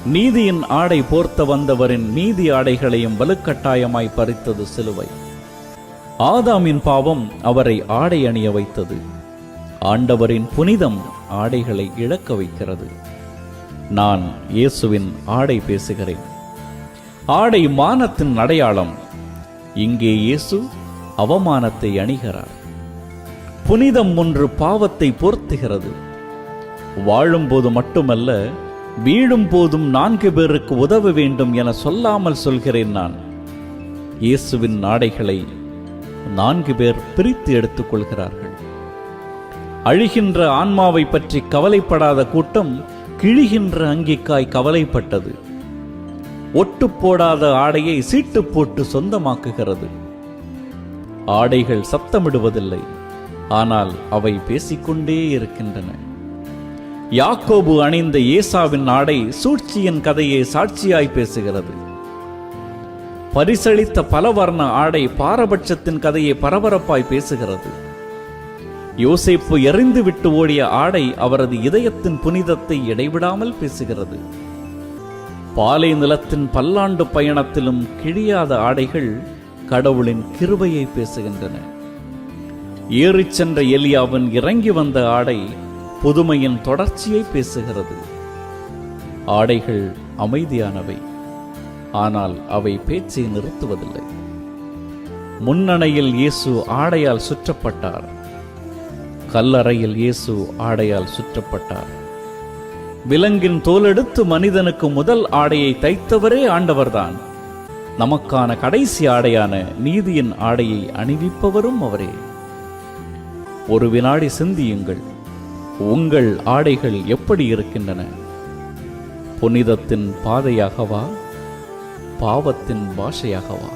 நீதியின் ஆடை போர்த்த வந்தவரின் நீதி ஆடைகளையும் வலுக்கட்டாயமாய் பறித்தது சிலுவை. ஆதாமின் பாவம் அவரை ஆடை அணிய வைத்தது. ஆண்டவரின் புனிதம் ஆடைகளை இழக்க வைக்கிறது. நான் இயேசுவின் ஆடை பேசுகிறேன். ஆடை மானத்தின் அடையாளம். இங்கே இயேசு அவமானத்தை அணிகிறார். புனிதம் ஒன்று பாவத்தை போர்த்துகிறது. வாழும்போது மட்டுமல்ல, வீழும் போதும் 4 பேருக்கு உதவ வேண்டும் என சொல்லாமல் சொல்கிறேன் நான். இயேசுவின் ஆடைகளை 4 பேர் பிரித்து எடுத்துக் கொள்கிறார்கள். அழிகின்ற ஆன்மாவை பற்றி கவலைப்படாத கூட்டம் கிழிகின்ற அங்கிக்காய் கவலைப்பட்டது. ஒட்டு போடாத ஆடையை சீட்டு போட்டு சொந்தமாக்குகிறது. ஆடைகள் சத்தமிடுவதில்லை, ஆனால் அவை பேசிக்கொண்டே இருக்கின்றன. யாக்கோபு அணிந்த ஏசாவின் ஆடை சூழ்ச்சியின் கதையை சாட்சியாய் பேசுகிறது. பரிசளித்த பலவர்ண ஆடை பாரபட்சத்தின் கதையை பரபரப்பாய் பேசுகிறது. யோசேப்பு எறிந்து விட்டு ஓடிய ஆடை அவரது இதயத்தின் புனிதத்தை இடைவிடாமல் பேசுகிறது. பாலை நிலத்தின் பல்லாண்டு பயணத்திலும் கிழியாத ஆடைகள் கடவுளின் கிருபையை பேசுகின்றன. ஏறிச் சென்ற எலியாவின் இறங்கி வந்த ஆடை புதுமையின் தொடர்ச்சியை பேசுகிறது. ஆடைகள் அமைதியானவை, ஆனால் அவை பேச்சை நிறுத்துவதில்லை. முன்னணையில் இயேசு ஆடையால் சுற்றப்பட்டார். கல்லறையில் இயேசு ஆடையால் சுற்றப்பட்டார். விலங்கின் தோலெடுத்து மனிதனுக்கு முதல் ஆடையை தைத்தவரே ஆண்டவர்தான். நமக்கான கடைசி ஆடையான நீதியின் ஆடையை அணிவிப்பவரும் அவரே. ஒரு வினாடி சிந்தியுங்கள். உங்கள் ஆடைகள் எப்படி இருக்கின்றன? புனிதத்தின் பாதையாகவா, பாவத்தின் பாஷையாகவா?